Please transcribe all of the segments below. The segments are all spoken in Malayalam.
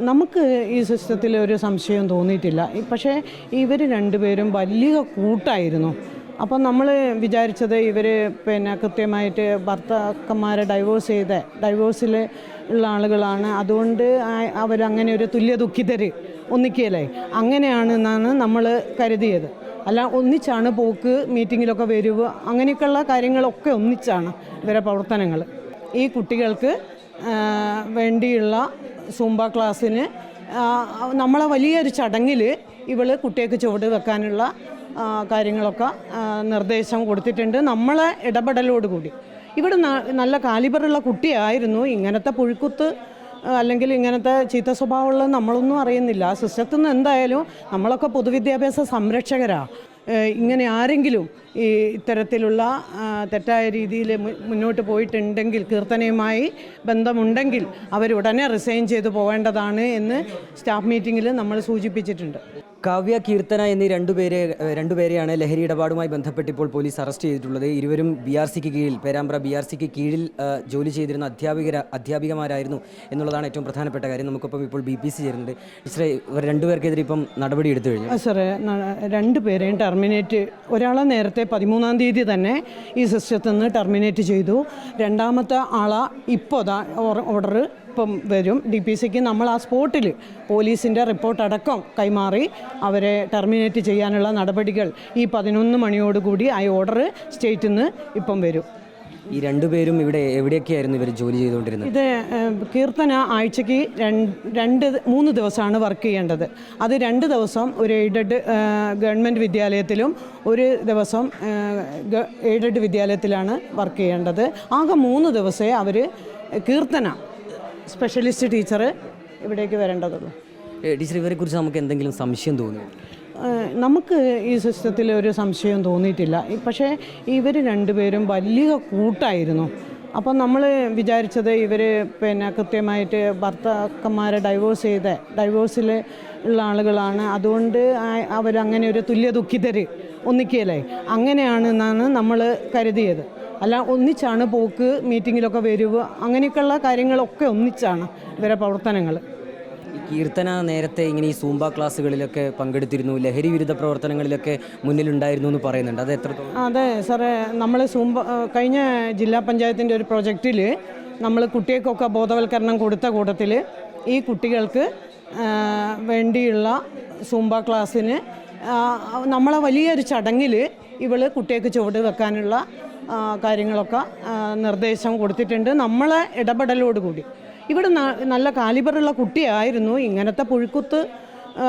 നമുക്ക് ഈ സിസ്റ്റത്തിൽ ഒരു സംശയം തോന്നിയിട്ടില്ല. പക്ഷേ ഇവർ രണ്ടുപേരും വലിയ കൂട്ടായിരുന്നു. അപ്പം നമ്മൾ വിചാരിച്ചത് ഇവർ കൃത്യമായിട്ട് ഭർത്താക്കന്മാരെ ഡൈവോഴ്സിൽ ഉള്ള ആളുകളാണ്, അതുകൊണ്ട് അവരങ്ങനെ ഒരു തുല്യ ദുഃഖിതർ ഒന്നിക്കല്ലേ, അങ്ങനെയാണെന്നാണ് നമ്മൾ കരുതിയത്. അല്ല, ഒന്നിച്ചാണ് പോക്ക്, മീറ്റിങ്ങിലൊക്കെ വരുക, അങ്ങനെയൊക്കെയുള്ള കാര്യങ്ങളൊക്കെ ഒന്നിച്ചാണ് ഇവരുടെ പ്രവർത്തനങ്ങൾ. ഈ കുട്ടികൾക്ക് വേണ്ടിയുള്ള സൂംബ ക്ലാസ്സിന് നമ്മളെ വലിയൊരു ചടങ്ങിൽ കുട്ടികൾക്ക് ചുവട് വെക്കാനുള്ള കാര്യങ്ങളൊക്കെ നിർദ്ദേശം കൊടുത്തിട്ടുണ്ട്. നമ്മളെ ഇടപെടലോടുകൂടി. ഇവിടെ നല്ല കാലിബറുള്ള കുട്ടിയായിരുന്നു. ഇങ്ങനത്തെ പുഴുക്കുത്ത് അല്ലെങ്കിൽ ഇങ്ങനത്തെ ചീത്ത സ്വഭാവമുള്ളത് നമ്മളൊന്നും അറിയുന്നില്ല. സിസ്റ്റത്തിൽ നിന്ന് എന്തായാലും നമ്മളൊക്കെ പൊതുവിദ്യാഭ്യാസ സംരക്ഷകരാണ്. ഇങ്ങനെ ആരെങ്കിലും ഈ ഇത്തരത്തിലുള്ള തെറ്റായ രീതിയിൽ മുന്നോട്ട് പോയിട്ടുണ്ടെങ്കിൽ, കീർത്തനയുമായി ബന്ധമുണ്ടെങ്കിൽ അവരുടനെ റിസൈൻ ചെയ്തു പോവേണ്ടതാണ് എന്ന് സ്റ്റാഫ് മീറ്റിങ്ങിൽ നമ്മൾ സൂചിപ്പിച്ചിട്ടുണ്ട്. കാവ്യ, കീർത്തന എന്നീ രണ്ടുപേരെയാണ് ലഹരി ഇടപാടുമായി ബന്ധപ്പെട്ട് ഇപ്പോൾ പോലീസ് അറസ്റ്റ് ചെയ്തിട്ടുള്ളത്. ഇരുവരും BRCക്ക് കീഴിൽ, പേരാമ്പ്ര BRCക്ക് കീഴിൽ ജോലി ചെയ്തിരുന്ന അധ്യാപികമാരായിരുന്നു എന്നുള്ളതാണ് ഏറ്റവും പ്രധാനപ്പെട്ട കാര്യം. നമുക്കിപ്പം ഇപ്പോൾ BPC ചേരുന്നുണ്ട്. ടീച്ചറെ, ഇവർ രണ്ടുപേർക്കെതിരെ ഇപ്പം നടപടി എടുത്തു കഴിഞ്ഞു? സാറേ, രണ്ടുപേരെയും ടെർമിനേറ്റ്, ഒരാളെ നേരത്തെ 13-ാം തീയതി തന്നെ ഈ സിസ്റ്റത്തിൽ നിന്ന് ടെർമിനേറ്റ് ചെയ്തു. രണ്ടാമത്തെ ആളെ ഇപ്പോൾ ഓർഡർ ഇപ്പം വരും. DPCക്ക് നമ്മൾ ആ സ്പോട്ടിൽ പോലീസിൻ്റെ റിപ്പോർട്ട് അടക്കം കൈമാറി അവരെ ടെർമിനേറ്റ് ചെയ്യാനുള്ള നടപടികൾ ഈ 11 മണിയോടുകൂടി ആ ഓർഡർ സ്റ്റേറ്റിൽ നിന്ന് ഇപ്പം വരും. ഈ രണ്ടുപേരും ഇവിടെ എവിടെയൊക്കെയായിരുന്നു ഇവർ ജോലി ചെയ്തുകൊണ്ടിരുന്നത്? ഇത് കീർത്തന ആഴ്ചയ്ക്ക് 2-3 ദിവസമാണ് വർക്ക് ചെയ്യേണ്ടത്. അത് 2 ദിവസം ഒരു എയ്ഡഡ് ഗവൺമെൻറ് വിദ്യാലയത്തിലും 1 ദിവസം എയ്ഡഡ് വിദ്യാലയത്തിലാണ് വർക്ക് ചെയ്യേണ്ടത്. ആകെ 3 ദിവസമേ അവർ കീർത്തന സ്പെഷ്യലിസ്റ്റ് ടീച്ചർ ഇവിടേക്ക് വരേണ്ടതുള്ളൂ. ടീച്ചർ, ഇവരെക്കുറിച്ച് നമുക്ക് എന്തെങ്കിലും സംശയം തോന്നി? നമുക്ക് ഈ സിസ്റ്റത്തിൽ ഒരു സംശയം തോന്നിയിട്ടില്ല. പക്ഷേ ഇവർ രണ്ടുപേരും വലിയ കൂട്ടായിരുന്നു. അപ്പം നമ്മൾ വിചാരിച്ചത് ഇവർ കൃത്യമായിട്ട് ഭർത്താക്കന്മാരെ ഡൈവോഴ്സിൽ ഉള്ള ആളുകളാണ്, അതുകൊണ്ട് അവരങ്ങനെ ഒരു തുല്യ ദുഃഖിതർ ഒന്നിക്കല്ലേ, അങ്ങനെയാണെന്നാണ് നമ്മൾ കരുതിയത്. അല്ല, ഒന്നിച്ചാണ് പോക്ക്, മീറ്റിങ്ങിലൊക്കെ വരുക, അങ്ങനെയൊക്കെയുള്ള കാര്യങ്ങളൊക്കെ ഒന്നിച്ചാണ് ഇവരുടെ പ്രവർത്തനങ്ങൾ. കീർത്തന നേരത്തെ ഇങ്ങനെ ഈ സൂംബ ക്ലാസ്സുകളിലൊക്കെ പങ്കെടുത്തിരുന്നു, ലഹരി വിരുദ്ധ പ്രവർത്തനങ്ങളിലൊക്കെ മുന്നിലുണ്ടായിരുന്നു എന്ന് പറയുന്നുണ്ട്. അത് എത്രത്തോളം? അതെ സാറേ, നമ്മൾ കഴിഞ്ഞ ജില്ലാ പഞ്ചായത്തിൻ്റെ ഒരു പ്രൊജക്റ്റിൽ നമ്മൾ കുട്ടികൾക്കൊക്കെ ബോധവൽക്കരണം കൊടുത്ത കൂട്ടത്തിൽ ഈ കുട്ടികൾക്ക് വേണ്ടിയുള്ള സൂംബ ക്ലാസ്സിന് നമ്മളെ വലിയൊരു ചടങ്ങിൽ കുട്ടികൾക്ക് ചുവട് വെക്കാനുള്ള കാര്യങ്ങളൊക്കെ നിർദ്ദേശം കൊടുത്തിട്ടുണ്ട്. നമ്മളെ ഇടപെടലോടുകൂടി. ഇവിടെ നല്ല കാലിബറുള്ള കുട്ടിയായിരുന്നു. ഇങ്ങനത്തെ പുഴുക്കുത്ത്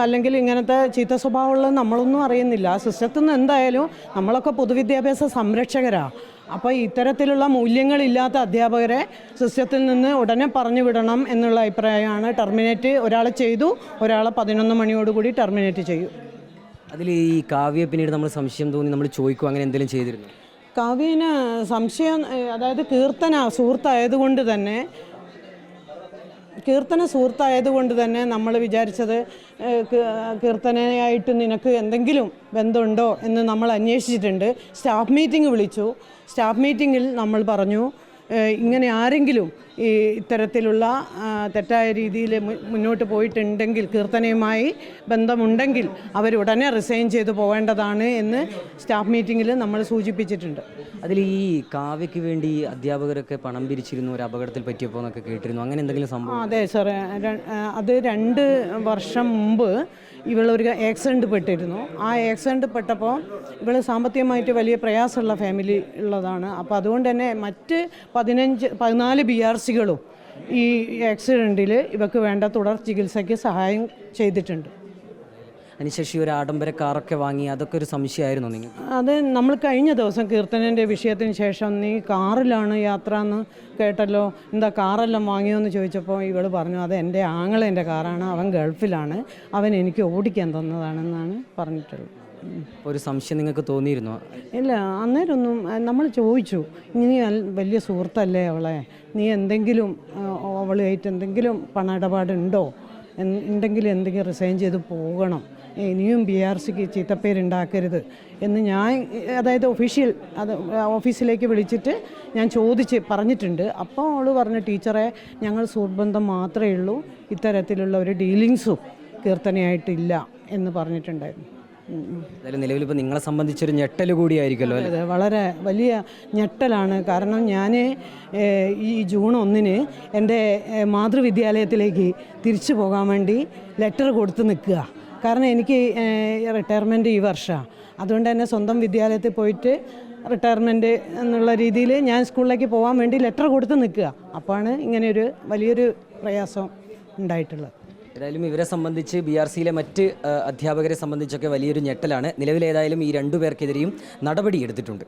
അല്ലെങ്കിൽ ഇങ്ങനത്തെ ചീത്ത സ്വഭാവമുള്ളത് നമ്മളൊന്നും അറിയുന്നില്ല. സിസ്റ്റത്തിൽ നിന്ന് എന്തായാലും നമ്മളൊക്കെ പൊതുവിദ്യാഭ്യാസ സംരക്ഷകരാണ്. അപ്പോൾ ഇത്തരത്തിലുള്ള മൂല്യങ്ങളില്ലാത്ത അധ്യാപകരെ സിസ്റ്റത്തിൽ നിന്ന് ഉടനെ പറഞ്ഞു വിടണം എന്നുള്ള അഭിപ്രായമാണ്. ടെർമിനേറ്റ് ഒരാളെ ചെയ്തു, ഒരാളെ 11 മണിയോടുകൂടി ടെർമിനേറ്റ് ചെയ്യും. അതിൽ ഈ കാവ്യ പിന്നീട് നമ്മൾ സംശയം തോന്നി നമ്മൾ ചോദിക്കും, അങ്ങനെ എന്തെങ്കിലും ചെയ്തിരുന്നു? കാവ്യന് സംശയം, അതായത് കീർത്തന സുഹൃത്തായതുകൊണ്ട് തന്നെ നമ്മൾ വിചാരിച്ചത് കീർത്തനയായിട്ട് നിനക്ക് എന്തെങ്കിലും ബന്ധമുണ്ടോ എന്ന് നമ്മൾ അന്വേഷിച്ചിട്ടുണ്ട്. സ്റ്റാഫ് മീറ്റിംഗ് വിളിച്ചു. സ്റ്റാഫ് മീറ്റിങ്ങിൽ നമ്മൾ പറഞ്ഞു, ഇങ്ങനെ ആരെങ്കിലും ഈ ഇത്തരത്തിലുള്ള തെറ്റായ രീതിയിൽ മുന്നോട്ട് പോയിട്ടുണ്ടെങ്കിൽ, കീർത്തനയുമായി ബന്ധമുണ്ടെങ്കിൽ അവരുടനെ റിസൈൻ ചെയ്തു പോവേണ്ടതാണ് എന്ന് സ്റ്റാഫ് മീറ്റിങ്ങിൽ നമ്മൾ സൂചിപ്പിച്ചിട്ടുണ്ട്. അതിൽ ഈ കാവ്യയ്ക്ക് വേണ്ടി അധ്യാപകരൊക്കെ പണം പിരിച്ചിരുന്നു, ഒരു അപകടത്തിൽ പറ്റിയപ്പോൾ എന്നൊക്കെ കേട്ടിരുന്നു. അങ്ങനെ എന്തെങ്കിലും സംഭവം? അതെ സാറേ, അത് 2 വർഷം മുമ്പ് ഇവളൊരു ആക്സിഡൻറ്റ് പെട്ടിരുന്നു. ആ ആക്സിഡൻറ്റ് പെട്ടപ്പോൾ ഇവൾ സാമ്പത്തികമായിട്ട് വലിയ പ്രയാസമുള്ള ഫാമിലി ഉള്ളതാണ്. അപ്പോൾ അതുകൊണ്ട് തന്നെ മറ്റ് 14 BRCകളും ഈ ആക്സിഡൻറ്റിൽ ഇവർക്ക് വേണ്ട തുടർ ചികിത്സയ്ക്ക് സഹായം ചെയ്തിട്ടുണ്ട്. അതിനുശേഷം ഒരു ആഡംബര കാറൊക്കെ വാങ്ങി, അതൊക്കെ ഒരു സംശയമായിരുന്നു നിങ്ങൾ? അത് നമ്മൾ കഴിഞ്ഞ ദിവസം കീർത്തനൻ്റെ വിഷയത്തിന് ശേഷം നീ കാറിലാണ് യാത്ര എന്ന് കേട്ടല്ലോ, എന്താ കാറെല്ലാം വാങ്ങിയോന്ന് ചോദിച്ചപ്പോൾ ഇവൾ പറഞ്ഞു, അത് എൻ്റെ ആങ്ങളേൻ്റെ കാറാണ്, അവൻ ഗൾഫിലാണ്, അവൻ എനിക്ക് ഓടിക്കാൻ തന്നതാണെന്നാണ് പറഞ്ഞിട്ടുള്ളത്. ഒരു സംശയം നിങ്ങൾക്ക് തോന്നിയിരുന്നോ? ഇല്ല, അന്നേരമൊന്നും. നമ്മൾ ചോദിച്ചു, നീ വലിയ സുഹൃത്തല്ലേ അവളെ, നീ എന്തെങ്കിലും അവളുമായിട്ട് എന്തെങ്കിലും പണമിടപാടുണ്ടോ ഉണ്ടെങ്കിൽ എന്തെങ്കിലും റിസൈൻ ചെയ്ത് പോകണം, ഇനിയും BRCക്ക് ചീത്തപ്പേരുണ്ടാക്കരുത് എന്ന് ഞാൻ, അതായത് ഓഫീസിലേക്ക് വിളിച്ചിട്ട് ഞാൻ പറഞ്ഞിട്ടുണ്ട്. അപ്പോൾ അവൾ പറഞ്ഞ, ടീച്ചറെ ഞങ്ങൾ സുഹൃത്ബന്ധം മാത്രമേ ഉള്ളൂ, ഇത്തരത്തിലുള്ള ഒരു ഡീലിങ്സും കീർത്തനയായിട്ടില്ല എന്ന് പറഞ്ഞിട്ടുണ്ടായിരുന്നു. എന്തായാലും നിലവിൽ ഇപ്പോൾ നിങ്ങളെ സംബന്ധിച്ചൊരു ഞെട്ടൽ കൂടിയായിരിക്കുമല്ലോ അല്ലേ? അതെ, വളരെ വലിയ ഞെട്ടലാണ്. കാരണം ഞാൻ ഈ ജൂൺ 1 എൻ്റെ മാതൃവിദ്യാലയത്തിലേക്ക് തിരിച്ചു പോകാൻ വേണ്ടി ലെറ്റർ കൊടുത്ത് നിൽക്കുക. കാരണം എനിക്ക് റിട്ടയർമെൻറ്റ് ഈ വർഷമാണ്. അതുകൊണ്ട് തന്നെ സ്വന്തം വിദ്യാലയത്തിൽ പോയിട്ട് റിട്ടയർമെൻറ്റ് എന്നുള്ള രീതിയിൽ ഞാൻ സ്കൂളിലേക്ക് പോകാൻ വേണ്ടി ലെറ്റർ കൊടുത്ത് നിൽക്കുക. അപ്പോഴാണ് ഇങ്ങനെയൊരു വലിയൊരു പ്രയാസം ഉണ്ടായിട്ടുള്ളത്. ഏതായാലും ഇവരെ സംബന്ധിച്ച് BRCയിലെ മറ്റ് അധ്യാപകരെ സംബന്ധിച്ചൊക്കെ വലിയൊരു ഞെട്ടലാണ്. നിലവിലേതായാലും ഈ 2 പേർക്കെതിരെയും നടപടി എടുത്തിട്ടുണ്ട്.